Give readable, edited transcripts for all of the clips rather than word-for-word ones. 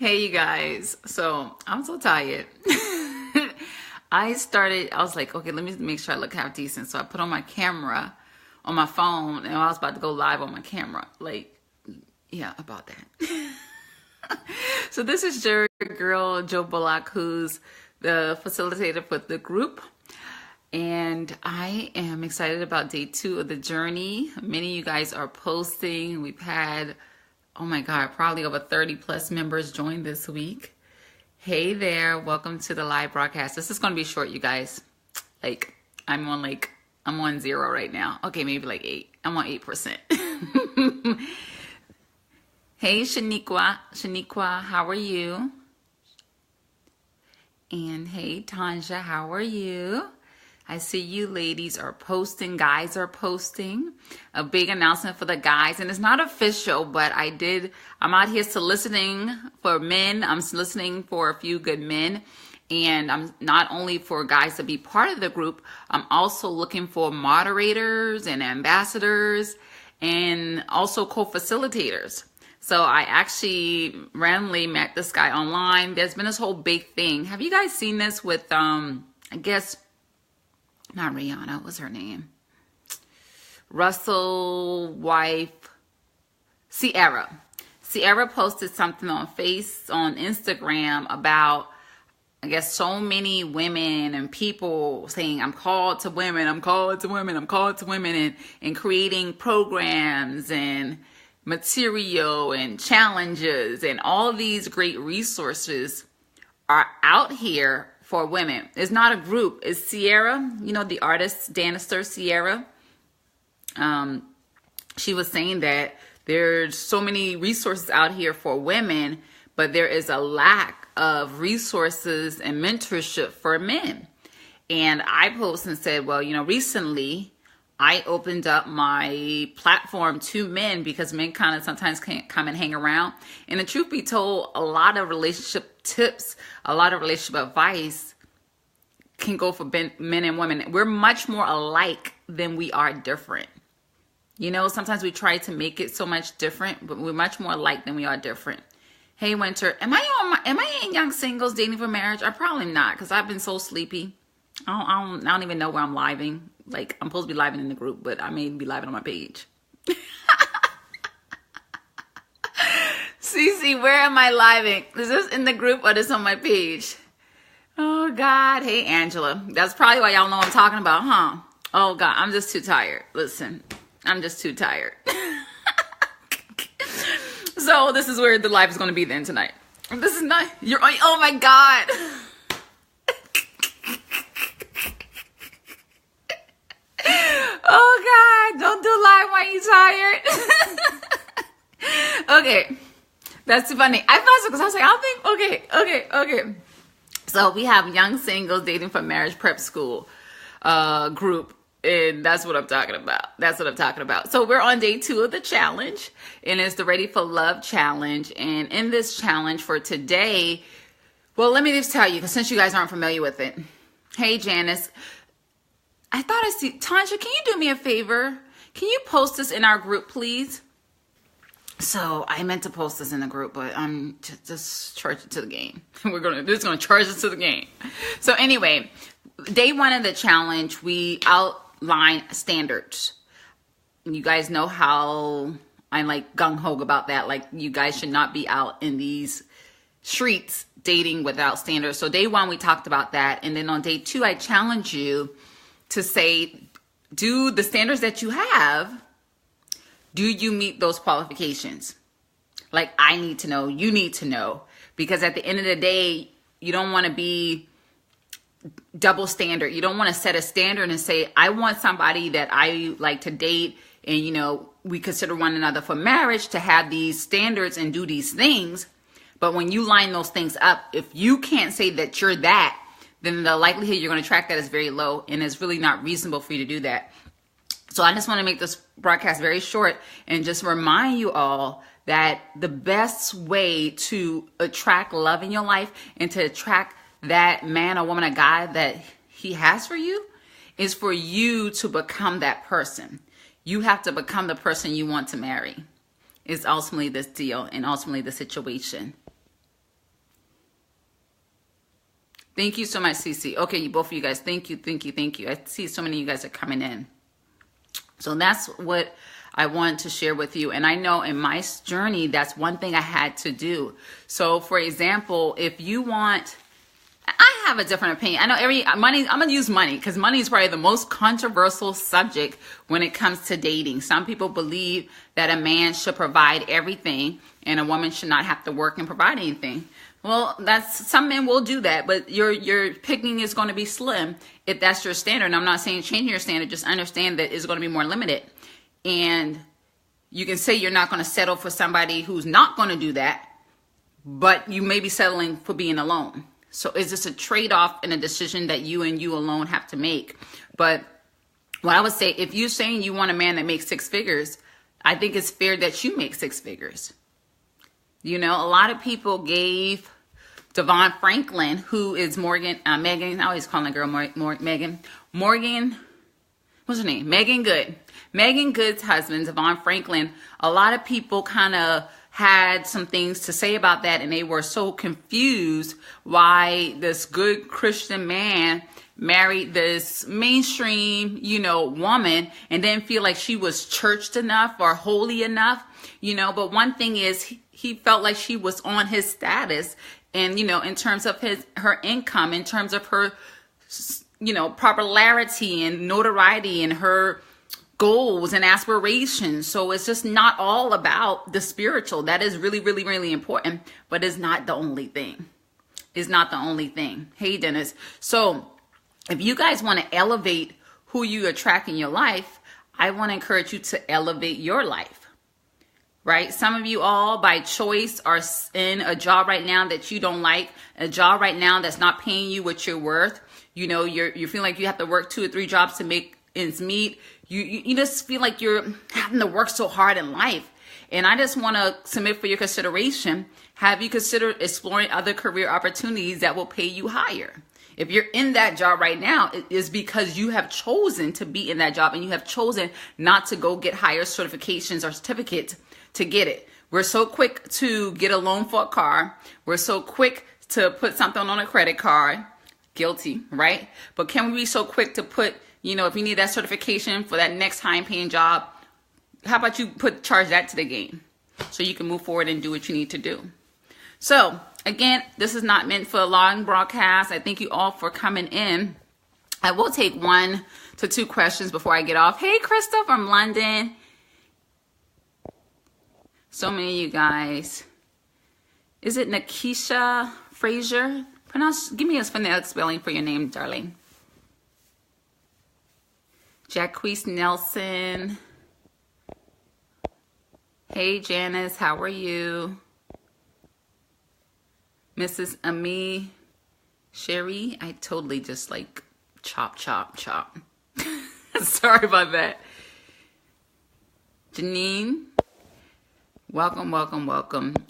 Hey, you guys. So I'm so tired. I was like, okay, let me make sure I look half decent. So I put on my camera on my phone and I was about to go live on my camera. Like, yeah, about that. So this is your girl, Joe Bullock, who's the facilitator for the group. And I am excited about day 2 of the journey. Many of you guys are posting. We've had, oh my God, probably over 30 plus members join this week. Hey there, welcome to the live broadcast. This is going to be short, you guys. I'm on 0 right now. Okay, maybe like 8. I'm on 8%. Hey, Shaniqua, how are you? And hey, Tonya, how are you? I see you ladies are posting, guys are posting. A big announcement for the guys, and it's not official, but I'm out here soliciting for men. I'm soliciting for a few good men, and I'm not only for guys to be part of the group, I'm also looking for moderators and ambassadors and also co-facilitators. So I actually randomly met this guy online. There's been this whole big thing. Have you guys seen this with, I guess, not Rihanna, what's her name? Russell wife, Sierra. Sierra posted something on Instagram about, I guess, so many women and people saying, I'm called to women, I'm called to women, I'm called to women, and creating programs and material and challenges and all these great resources are out here for women. It's not a group. It's Sierra, the artist, dancer Sierra. She was saying that there's so many resources out here for women, but there is a lack of resources and mentorship for men. And I posted and said, well, recently I opened up my platform to men because men kind of sometimes can't come and hang around. And the truth be told, a lot of relationship tips, a lot of relationship advice can go for men and women. We're much more alike than we are different. Sometimes we try to make it so much different, but we're much more alike than we are different. Hey, Winter, am I in Young Singles Dating for Marriage? I probably not, because I've been so sleepy. I don't even know where I'm living. Like, I'm supposed to be living in the group, but I may be living on my page. Cece, where am I living? Is this in the group or this on my page? Oh, God. Hey, Angela. That's probably why y'all know what I'm talking about, huh? Oh, God. I'm just too tired. Listen, I'm just too tired. So this is where the live is going to be then tonight. This is not, oh, my God. Oh, God, don't do live when you're tired. Okay, that's too funny. I thought so because I was like, okay. So we have Young Singles Dating for Marriage Prep School group, and that's what I'm talking about. So we're on day 2 of the challenge, and it's the Ready for Love challenge. And in this challenge for today, well, let me just tell you, because since you guys aren't familiar with it. Hey, Janice. I thought I see, Tonya, can you do me a favor? Can you post this in our group, please? So I meant to post this in the group, but I'm just charge it to the game. We're going to charge it to the game. So anyway, day 1 of the challenge, we outline standards. You guys know how I'm like gung-ho about that. Like, you guys should not be out in these streets dating without standards. So day 1, we talked about that. And then on day 2, I challenge you to say, do the standards that you have, do you meet those qualifications? Like, I need to know, you need to know. Because at the end of the day, you don't want to be double standard. You don't want to set a standard and say, I want somebody that I like to date and, we consider one another for marriage to have these standards and do these things. But when you line those things up, if you can't say that you're that, then the likelihood you're going to track that is very low, and it's really not reasonable for you to do that. So I just want to make this broadcast very short and just remind you all that the best way to attract love in your life and to attract that man or woman or guy that he has for you is for you to become that person. You have to become the person you want to marry. Is ultimately this deal and ultimately the situation. Thank you so much, Cece. Okay, both of you guys, thank you, thank you, thank you. I see so many of you guys are coming in. So that's what I want to share with you. And I know in my journey, that's one thing I had to do. So for example, if you want, I have a different opinion. I know money, I'm going to use money because money is probably the most controversial subject when it comes to dating. Some people believe that a man should provide everything and a woman should not have to work and provide anything. Well, some men will do that, but your picking is going to be slim if that's your standard. And I'm not saying change your standard, just understand that it's going to be more limited. And you can say you're not going to settle for somebody who's not going to do that, but you may be settling for being alone. So it's just a trade-off and a decision that you and you alone have to make. But what I would say, if you're saying you want a man that makes 6 figures, I think it's fair that you make 6 figures. You know, a lot of people gave Devon Franklin, who is Megan, I always call the girl Morgan, what's her name? Megan Good. Megan Good's husband, Devon Franklin, a lot of people kind of had some things to say about that, and they were so confused why this good Christian man married this mainstream, woman and didn't feel like she was churched enough or holy enough, but one thing is he felt like she was on his status and, in terms of her income, in terms of her, popularity and notoriety and her goals and aspirations. So it's just not all about the spiritual. That is really, really, really important, but it's not the only thing. It's not the only thing. Hey, Dennis. So if you guys want to elevate who you attract in your life, I want to encourage you to elevate your life. Right? Some of you all by choice are in a job right now that you don't like, a job right now that's not paying you what you're worth. You feel like you have to work 2 or 3 jobs to make ends meet. You just feel like you're having to work so hard in life. And I just want to submit for your consideration. Have you considered exploring other career opportunities that will pay you higher? If you're in that job right now, it is because you have chosen to be in that job and you have chosen not to go get higher certifications or certificates to get it. We're so quick to get a loan for a car. We're so quick to put something on a credit card. Guilty, right? But can we be so quick to put, if you need that certification for that next high paying job, how about you charge that to the game so you can move forward and do what you need to do? So again, this is not meant for a long broadcast. I thank you all for coming in. I will take 1 to 2 questions before I get off. Hey, Crystal from London. So many of you guys. Is it Nakisha Frazier? Give me a phonetic spelling for your name, darling. Jacquees Nelson. Hey, Janice, how are you? Mrs. Ami Sherry. I totally just like chop. Sorry about that. Janine. Welcome.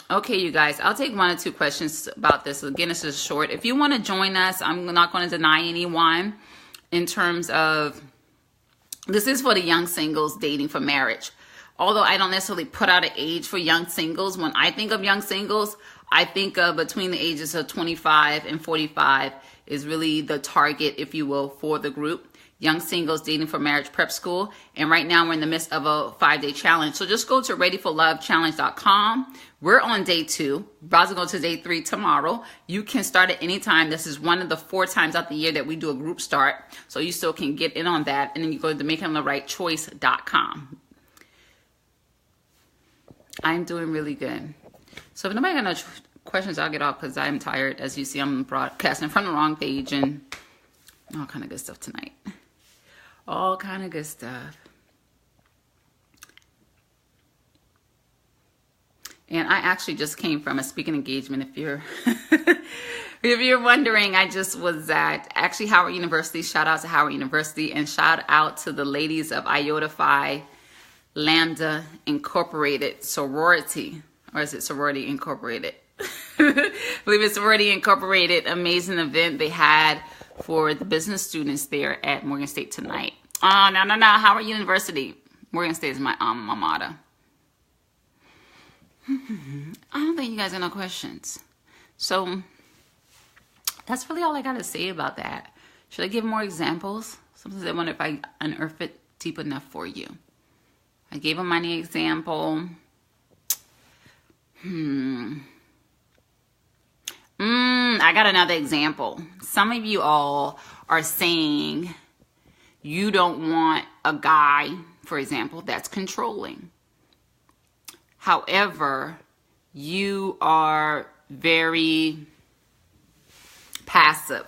Okay, you guys, I'll take 1 or 2 questions about this. Again, this is short. If you want to join us, I'm not going to deny anyone in terms of, this is for the young singles dating for marriage. Although I don't necessarily put out an age for young singles. When I think of young singles, I think of between the ages of 25 and 45 is really the target, if you will, for the group. Young singles dating for marriage prep school. And right now we're in the midst of a 5-day challenge. So just go to readyforlovechallenge.com. We're on day 2. About to go to day 3 tomorrow. You can start at any time. This is one of the 4 times out the year that we do a group start. So you still can get in on that. And then you go to makingtherightchoice.com. I'm doing really good. So if nobody got no questions, I'll get off because I'm tired. As you see, I'm broadcasting from the wrong page and all kind of good stuff tonight. All kind of good stuff. And I actually just came from a speaking engagement. If you're if you're wondering, I just was at actually Howard University. Shout out to Howard University and shout out to the ladies of Iota Phi Lambda Incorporated Sorority. Or is it Sorority Incorporated? I believe it's Sorority Incorporated. Amazing event they had for the business students there at Morgan State tonight. Oh, no. Howard University. Morgan State is my alma mater. I don't think you guys have no questions. So That's really all I got to say about that. Should I give more examples? Sometimes I wonder if I unearth it deep enough for you. I gave a money example. I got another example. Some of you all are saying you don't want a guy, for example, that's controlling. However, you are very passive.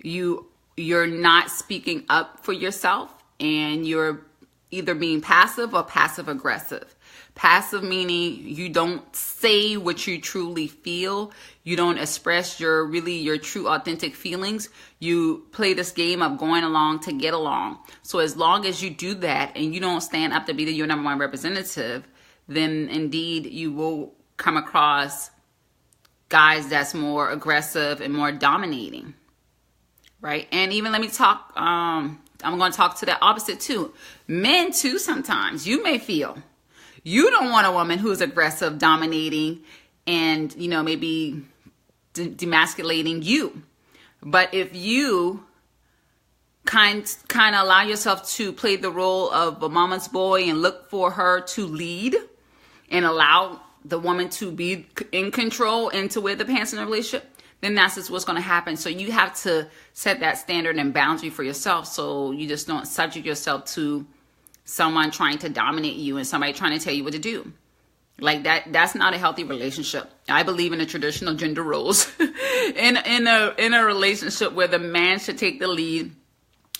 You're not speaking up for yourself, and you're either being passive or passive aggressive. Passive meaning you don't say what you truly feel. You don't express your true authentic feelings. You play this game of going along to get along. So as long as you do that and you don't stand up to be your number one representative, then indeed you will come across guys that's more aggressive and more dominating, right? And even let me talk, I'm going to talk to the opposite too. Men too, sometimes you may feel you don't want a woman who's aggressive, dominating, and, maybe demasculating you. But if you kind of allow yourself to play the role of a mama's boy and look for her to lead and allow the woman to be in control and to wear the pants in a relationship, then that's just what's going to happen. So you have to set that standard and boundary for yourself, so you just don't subject yourself to someone trying to dominate you and somebody trying to tell you what to do. Like that's not a healthy relationship. I believe in the traditional gender roles in a relationship where the man should take the lead.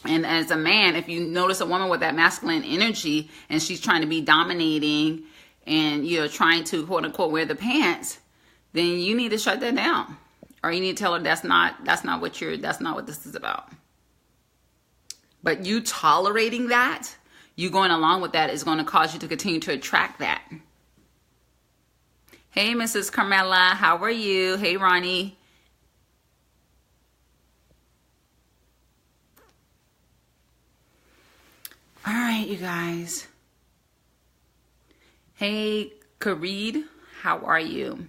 And as a man, if you notice a woman with that masculine energy and she's trying to be dominating and trying to quote unquote wear the pants, then you need to shut that down. Or you need to tell her that's not what this is about. But you tolerating that, you going along with that, is going to cause you to continue to attract that. Hey, Mrs. Carmela, how are you? Hey, Ronnie. All right, you guys. Hey, Kareed, how are you?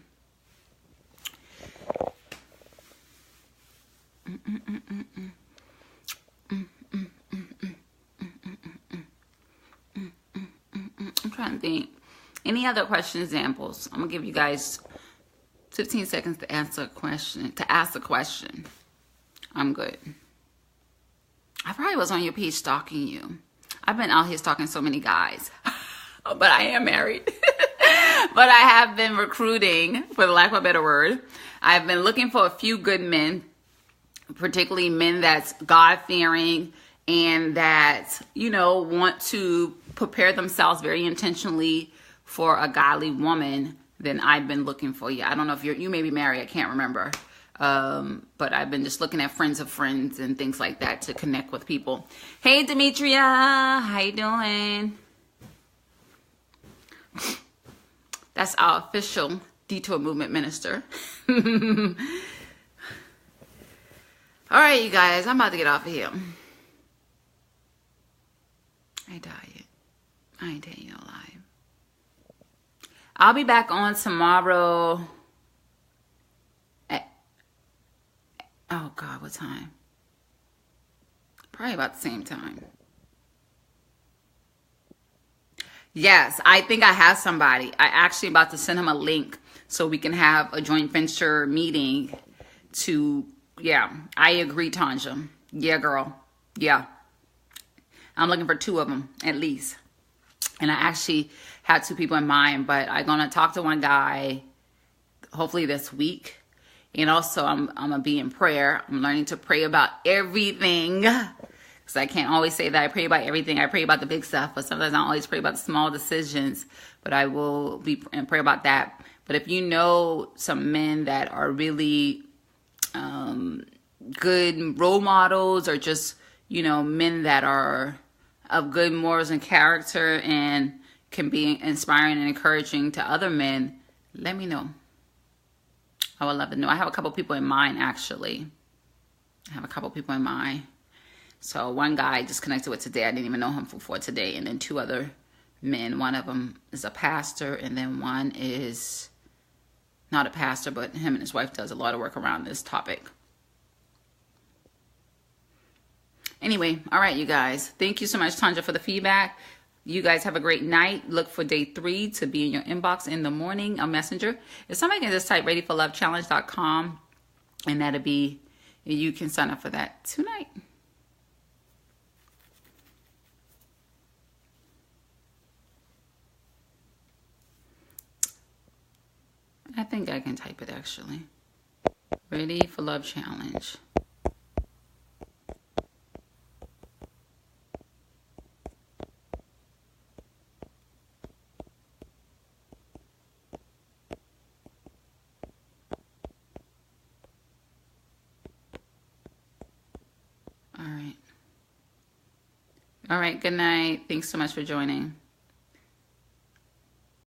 I'm trying to think. Any other question examples? I'm gonna give you guys 15 seconds to answer a question. To ask a question. I'm good. I probably was on your page stalking you. I've been out here stalking so many guys, but I am married. But I have been recruiting, for the lack of a better word. I've been looking for a few good men, particularly men that's God-fearing and that, want to prepare themselves very intentionally for a godly woman. Then I've been looking for you. I don't know if you may be married. I can't remember. But I've been just looking at friends of friends and things like that to connect with people. Hey, Demetria, how you doing? That's our official Detour Movement minister. All right, you guys, I'm about to get off of here. I died. I ain't telling you no lie. I'll be back on tomorrow. Oh, God, what time? Probably about the same time. Yes, I think I have somebody. I actually about to send him a link so we can have a joint venture meeting to, yeah, I agree, Tonya. Yeah, girl. Yeah. I'm looking for 2 of them, at least. And I actually had 2 people in mind, but I'm going to talk to one guy hopefully this week. And also, I'm going to be in prayer. I'm learning to pray about everything. Because I can't always say that I pray about everything. I pray about the big stuff. But sometimes I don't always pray about the small decisions. But I will be and pray about that. But if you know some men that are really good role models, or just, men that are of good morals and character and can be inspiring and encouraging to other men, let me know. I would love to know. I have a couple people in mind, actually. So one guy I just connected with today. I didn't even know him before today. And then 2 other men. One of them is a pastor. And then one is not a pastor, but him and his wife does a lot of work around this topic. Anyway, all right, you guys. Thank you so much, Tonya, for the feedback. You guys have a great night. Look for day 3 to be in your inbox in the morning, a messenger. If somebody can just type readyforlovechallenge.com, and that'll be, you can sign up for that tonight. I think I can type it actually. Ready for Love Challenge. All right. All right. Good night. Thanks so much for joining.